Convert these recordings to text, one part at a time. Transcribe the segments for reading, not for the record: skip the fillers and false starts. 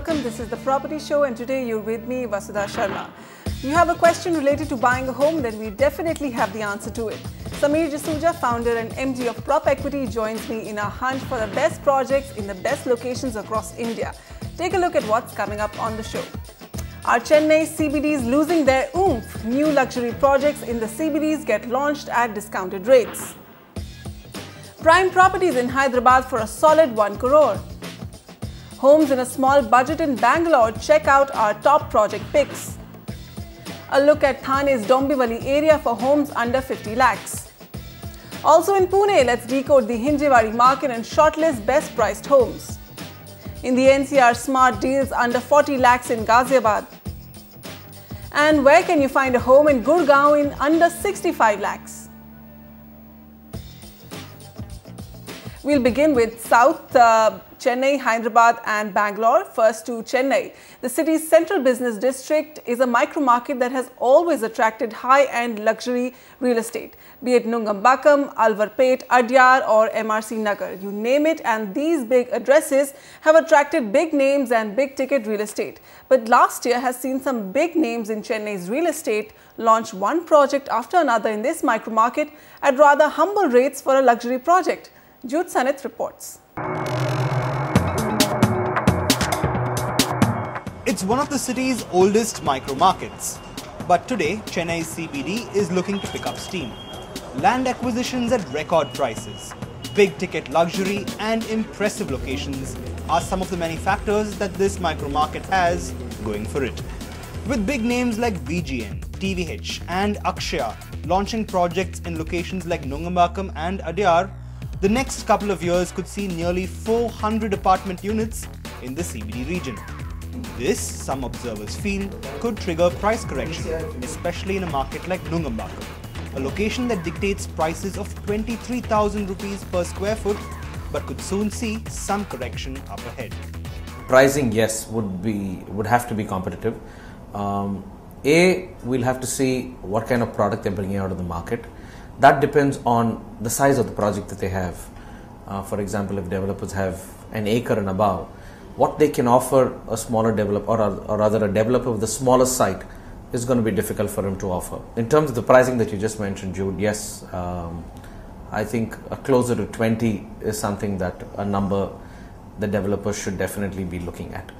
welcome. This is the Property Show and today you're with me, Vasudha Sharma. You have a question related to buying a home, then we definitely have the answer to it. Sameer Jasuja, founder and MD of Prop Equity, joins me in our hunt for the best projects in the best locations across India. Take a look at what's coming up on the show. Are Chennai CBDs losing their oomph? New luxury projects in the CBDs get launched at discounted rates. Prime properties in Hyderabad for a solid 1 crore. Homes in a small budget in Bangalore, check out our top project picks. A look at Thane's Dombivali area for homes under 50 lakhs. Also in Pune, let's decode the Hinjewadi market and shortlist best priced homes. In the NCR, smart deals under 40 lakhs in Ghaziabad. And where can you find a home in Gurgaon in under 65 lakhs? We'll begin with South Chennai, Hyderabad and Bangalore. First to Chennai. The city's central business district is a micro-market that has always attracted high-end luxury real estate. Be it Nungambakkam, Alvarpet, Adyar or MRC Nagar. You name it, and these big addresses have attracted big names and big-ticket real estate. But last year has seen some big names in Chennai's real estate launch one project after another in this micro-market at rather humble rates for a luxury project. Jude Sanith reports. It's one of the city's oldest micro-markets. But today, Chennai's CBD is looking to pick up steam. Land acquisitions at record prices, big-ticket luxury and impressive locations are some of the many factors that this micro-market has going for it. With big names like BGN, TVH and Akshaya launching projects in locations like Nungambakkam and Adyar, the next couple of years could see nearly 400 apartment units in the CBD region. This, some observers feel, could trigger price correction, especially in a market like Nungambakkam, a location that dictates prices of 23,000 rupees per square foot, but could soon see some correction up ahead. Pricing, yes, would have to be competitive. We'll have to see what kind of product they're bringing out of the market. That depends on the size of the project that they have. For example, if developers have an acre and above, what they can offer a smaller developer or rather a developer with a smaller site is going to be difficult for him to offer. In terms of the pricing that you just mentioned, Jude, yes, I think closer to 20 is something that a number the developers should definitely be looking at.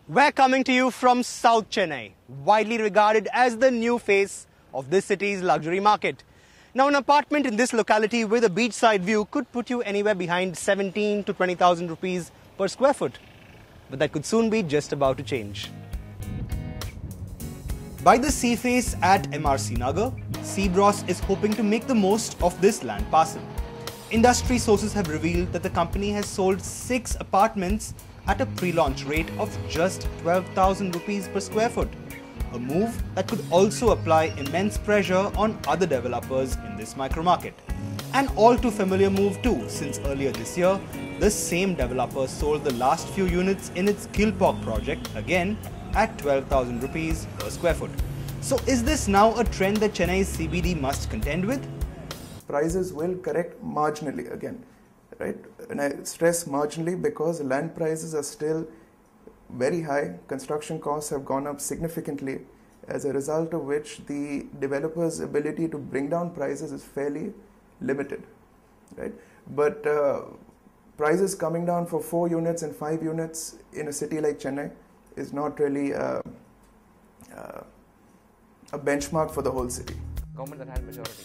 We're coming to you from South Chennai, widely regarded as the new face of this city's luxury market. Now, an apartment in this locality with a beachside view could put you anywhere behind 17 to 20,000 rupees per square foot. But that could soon be just about to change. By the sea face at MRC Nagar, Seabros is hoping to make the most of this land parcel. Industry sources have revealed that the company has sold 6 apartments at a pre-launch rate of just 12,000 rupees per square foot. A move that could also apply immense pressure on other developers in this micro-market. An all too familiar move too, since earlier this year, the same developer sold the last few units in its Gilpok project again at 12,000 rupees per square foot. So is this now a trend that Chennai's CBD must contend with? Prices will correct marginally again, right? And I stress marginally because land prices are still very high. Construction costs have gone up significantly, as a result of which the developer's ability to bring down prices is fairly limited, right? But prices coming down for 4 units and 5 units in a city like Chennai is not really a benchmark for the whole city. Government that has majority.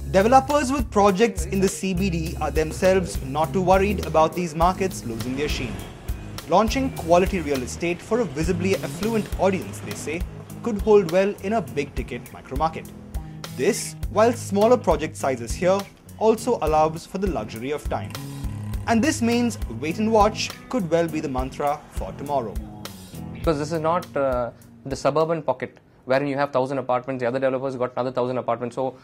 Developers with projects in the CBD are themselves not too worried about these markets losing their sheen. Launching quality real estate for a visibly affluent audience, they say, could hold well in a big-ticket micro-market. This, while smaller project sizes here, also allows for the luxury of time. And this means wait and watch could well be the mantra for tomorrow. Because this is not the suburban pocket wherein you have 1,000 apartments, the other developers got another 1,000 apartments, so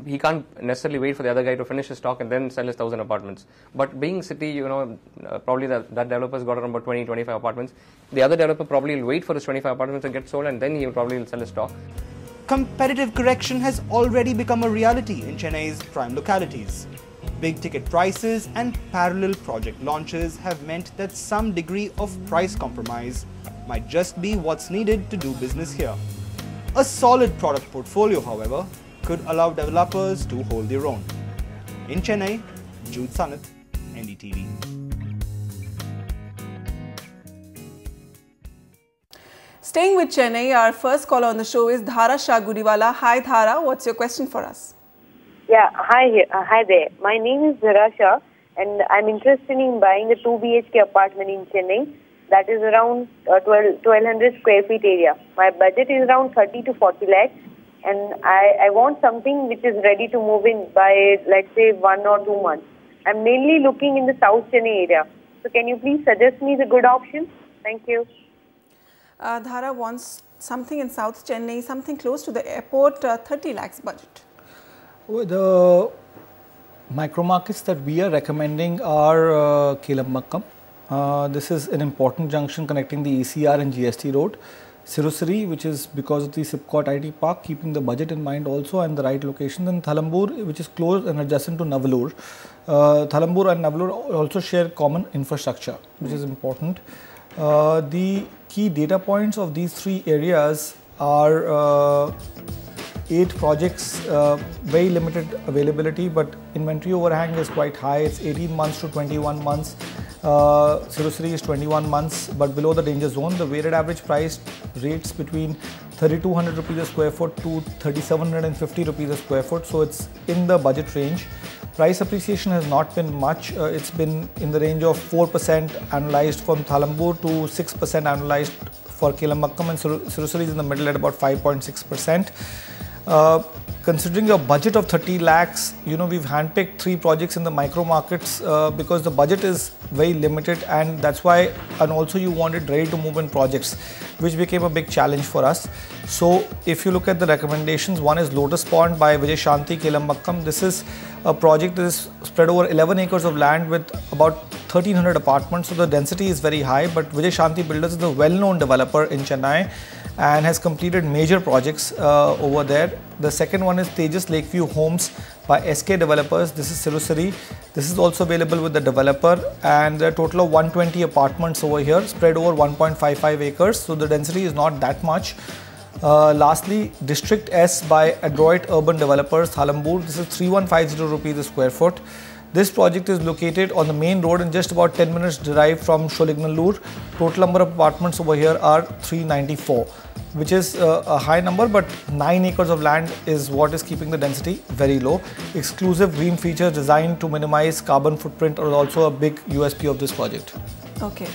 he can't necessarily wait for the other guy to finish his stock and then sell his 1,000 apartments. But being city, probably that developer's got around about 20, 25 apartments. The other developer probably will wait for his 25 apartments to get sold and then he will probably sell his stock. Competitive correction has already become a reality in Chennai's prime localities. Big ticket prices and parallel project launches have meant that some degree of price compromise might just be what's needed to do business here. A solid product portfolio, however, could allow developers to hold their own. In Chennai, Jude Sanath, NDTV. Staying with Chennai, our first caller on the show is Dhara Shah Gudiwala. Hi Dhara, what's your question for us? Yeah, hi there. My name is Dhara Shah and I'm interested in buying a 2 BHK apartment in Chennai that is around 1200 square feet area. My budget is around 30 to 40 lakhs and I want something which is ready to move in by, let's say, 1 or 2 months. I'm mainly looking in the South Chennai area. So can you please suggest me the good option? Thank you. Dhara wants something in South Chennai, something close to the airport, 30 lakhs budget. The micro markets that we are recommending are Kelamakkam. This is an important junction connecting the ECR and GST road. Sirusari, which is because of the Sipcot IT Park, keeping the budget in mind also and the right location. And Thalambur, which is close and adjacent to Navalur. Thalambur and Navalur also share common infrastructure, which is important. The key data points of these three areas are 8 projects, very limited availability, but inventory overhang is quite high. It's 18 months to 21 months. Sirusari is 21 months, but below the danger zone. The weighted average price rates between 3200 rupees a square foot to 3750 rupees a square foot. So it's in the budget range. Price appreciation has not been much. It's been in the range of 4% annualized from Thalambur to 6% annualized for Kelamakkam, and Sirusari is in the middle at about 5.6%. Considering a budget of 30 lakhs, we've handpicked 3 projects in the micro markets because the budget is very limited, and that's why, and also you wanted ready to move in projects, which became a big challenge for us. So if you look at the recommendations, one is Lotus Pond by Vijay Shanti Kelamakkam. This is a project that is spread over 11 acres of land with about 1300 apartments. So the density is very high, but Vijay Shanti Builders is a well-known developer in Chennai and has completed major projects over there. The second one is Tejas Lakeview Homes by SK Developers. This is Sirusari. This is also available with the developer, and there are a total of 120 apartments over here spread over 1.55 acres. So the density is not that much. Lastly, District S by Adroit Urban Developers, Thalambur. This is 3150 rupees a square foot. This project is located on the main road and just about 10 minutes drive from Sholignallur. Total number of apartments over here are 394, which is a high number, but 9 acres of land is what is keeping the density very low. Exclusive green features designed to minimize carbon footprint are also a big USP of this project. Okay.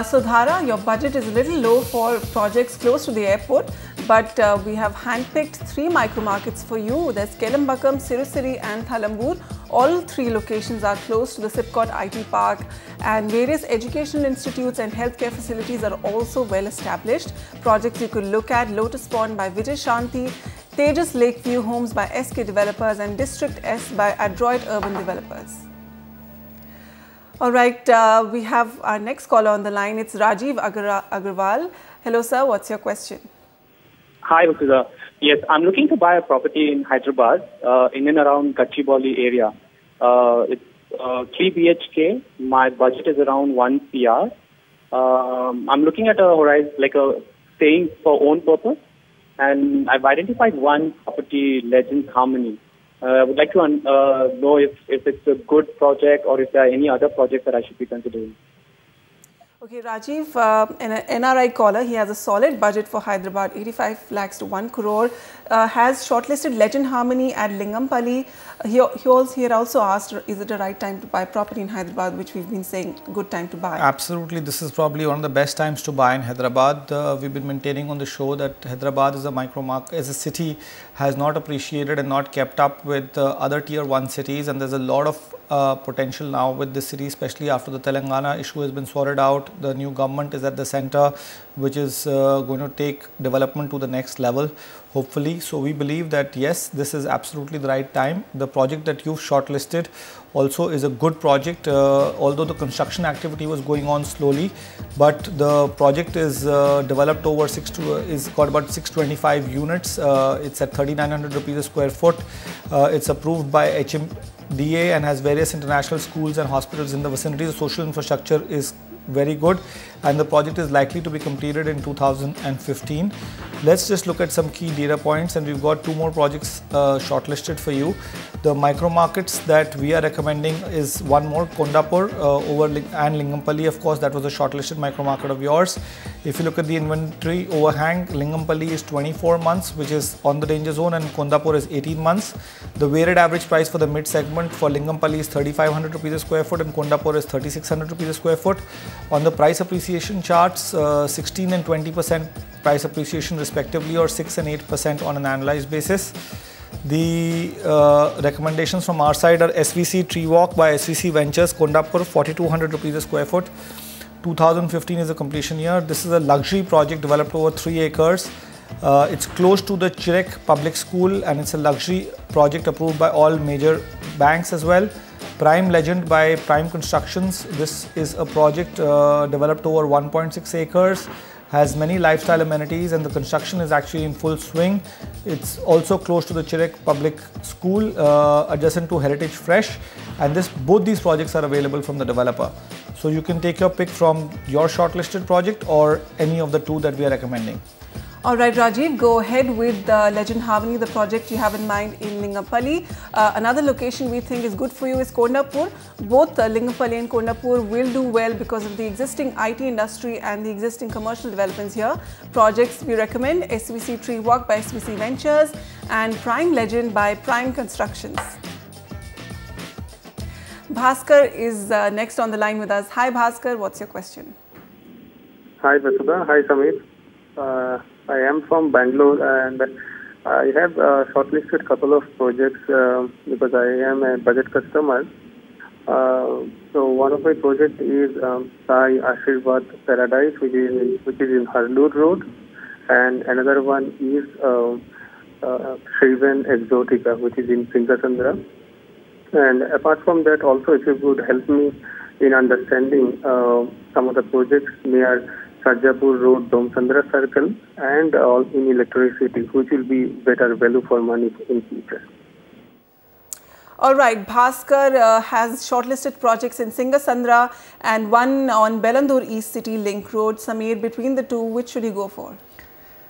So Dhara, your budget is a little low for projects close to the airport, but we have handpicked 3 micro markets for you. There's Kelamakkam, Sirusari and Thalambur. All 3 locations are close to the Sipcot IT Park, and various educational institutes and healthcare facilities are also well established. Projects you could look at: Lotus Pond by Vijay Shanti, Tejas Lakeview Homes by SK Developers and District S by Adroit Urban Developers. All right, we have our next caller on the line. It's Rajiv Agarwal. Hello sir, what's your question? Hi Vasudha. Yes, I'm looking to buy a property in Hyderabad, in and around Gachibowli area. It's 3 BHK. My budget is around 1 CR. I'm looking at a horizon, like a staying for own purpose, and I've identified one property, Legends Harmony. I would like to know if it's a good project or if there are any other projects that I should be considering. Okay, Rajiv, an NRI caller, he has a solid budget for Hyderabad, 85 lakhs to 1 crore, has shortlisted Legend Harmony at Lingampalli. He also asked, is it the right time to buy property in Hyderabad, which we've been saying, good time to buy? Absolutely, this is probably one of the best times to buy in Hyderabad. We've been maintaining on the show that Hyderabad is a micro market, as a city, has not appreciated and not kept up with other tier 1 cities, and there's a lot of potential now with this city, especially after the Telangana issue has been sorted out. The new government is at the center, which is going to take development to the next level, hopefully. So we believe that yes, this is absolutely the right time. The project that you've shortlisted also is a good project, although the construction activity was going on slowly, but the project is developed over is got about 625 units. It's at 3900 rupees a square foot. It's approved by DA and has various international schools and hospitals in the vicinity. The social infrastructure is very good, and the project is likely to be completed in 2015. Let's just look at some key data points, and we've got 2 more projects shortlisted for you. The micro markets that we are recommending is one more, Kondapur and Lingampalli. Of course, that was a shortlisted micro market of yours. If you look at the inventory overhang, Lingampalli is 24 months, which is on the danger zone, and Kondapur is 18 months. The weighted average price for the mid segment for Lingampalli is 3,500 rupees a square foot, and Kondapur is 3,600 rupees a square foot. On the price appreciation charts, 16 and 20% price appreciation respectively, or 6 and 8% on an annualized basis. The recommendations from our side are SVC Tree Walk by SVC Ventures, Kondapur, 4,200 rupees a square foot. 2015 is the completion year. This is a luxury project developed over 3 acres. It's close to the Chirek Public School, and it's a luxury project approved by all major banks as well. Prime Legend by Prime Constructions. This is a project developed over 1.6 acres, has many lifestyle amenities, and the construction is actually in full swing. It's also close to the Chirek Public School, adjacent to Heritage Fresh, and both these projects are available from the developer. So you can take your pick from your shortlisted project or any of the 2 that we are recommending. All right, Rajiv, go ahead with Legend Harmony, the project you have in mind in Lingampalli. Another location we think is good for you is Kondapur. Both Lingampalli and Kondapur will do well because of the existing IT industry and the existing commercial developments here. Projects we recommend: SVC Tree Walk by SVC Ventures and Prime Legend by Prime Constructions. Bhaskar is next on the line with us. Hi Bhaskar, what's your question? Hi Vasudha, hi Samir. I am from Bangalore, and I have shortlisted a couple of projects because I am a budget customer. So one of my projects is Sai Ashirwad Paradise, which is in Harloor Road, and another one is Shrivan Exotica, which is in Singasandra. And apart from that, also if you could help me in understanding some of the projects near Sarjapur Road, Domsandra Circle, and in electricity, which will be better value for money in future. All right, Bhaskar has shortlisted projects in Singasandra and one on Bellandur East City Link Road. Samir, between the 2, which should you go for?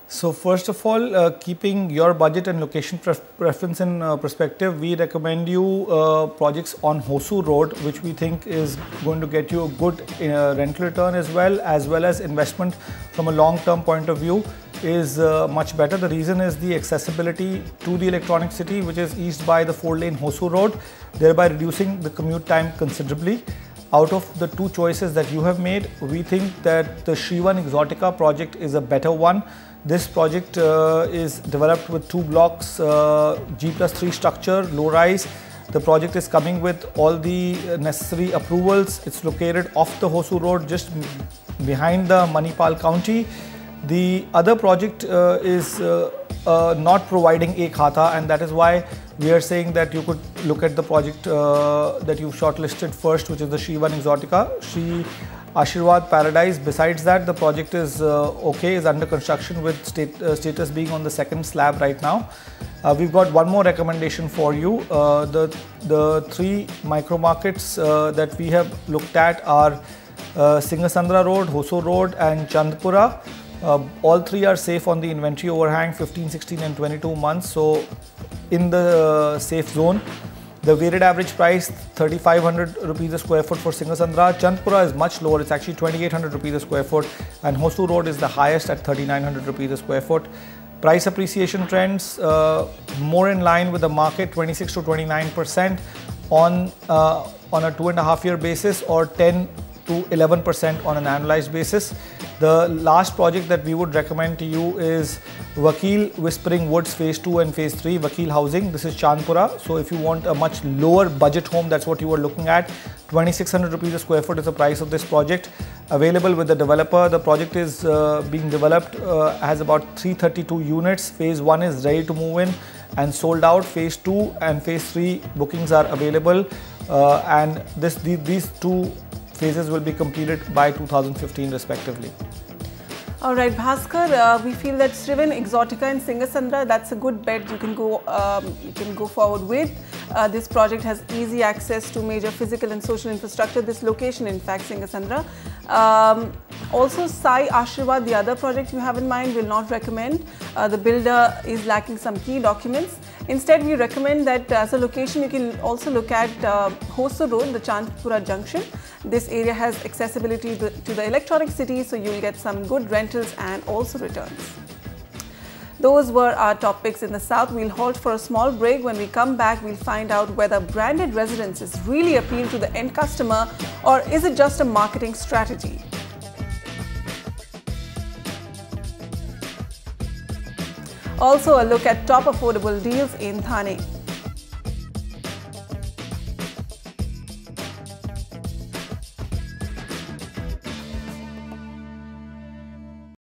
So first of all, keeping your budget and location preference in perspective, we recommend you projects on Hosu Road, which we think is going to get you a good rental return as well as investment from a long-term point of view is much better. The reason is the accessibility to the electronic city, which is east by the 4-lane Hosu Road, thereby reducing the commute time considerably. Out of the 2 choices that you have made, we think that the Shrivan Exotica project is a better one. This project is developed with 2 blocks, G+3 structure, low rise. The project is coming with all the necessary approvals. It's located off the Hosu Road, just behind the Manipal County. The other project is not providing a khata, and that is why we are saying that you could look at the project that you've shortlisted first, which is the Shrivan Exotica, Shri Ashirwad Paradise. Besides that, the project is okay, is under construction with status being on the 2nd slab right now. We've got one more recommendation for you. The 3 micro markets that we have looked at are Singasandra Road, Hoso Road and Chandpura. All 3 are safe on the inventory overhang, 15, 16 and 22 months. So in the safe zone. The weighted average price 3,500 rupees a square foot for Singasandra. Chandpura is much lower, it's actually 2,800 rupees a square foot, and Hosu Road is the highest at 3,900 rupees a square foot. Price appreciation trends more in line with the market, 26 to 29% on a 2.5-year basis, or 10 to 11% on an annualized basis. The last project that we would recommend to you is Vakil Whispering Woods Phase 2 and Phase 3, Vakil Housing. This is Chandpura. So if you want a much lower budget home, that's what you are looking at. 2,600 rupees a square foot is the price of this project. Available with the developer. The project is being developed, has about 332 units. Phase 1 is ready to move in and sold out. Phase 2 and Phase 3 bookings are available, and these 2 phases will be completed by 2015 respectively. All right, Bhaskar, we feel that Srivan Exotica in Singasandra, that's a good bet you can go forward with. This project has easy access to major physical and social infrastructure. This location, in fact, Singasandra. Also, Sai Ashirwad, the other project you have in mind, will not recommend. The builder is lacking some key documents. Instead, we recommend that as a location, you can also look at Hosur Road, the Chandpura Junction. This area has accessibility to the electronic city, so you'll get some good rentals and also returns. Those were our top picks in the south. We'll halt for a small break. When we come back, we'll find out whether branded residences really appeal to the end customer, or is it just a marketing strategy? Also, a look at top affordable deals in Thane.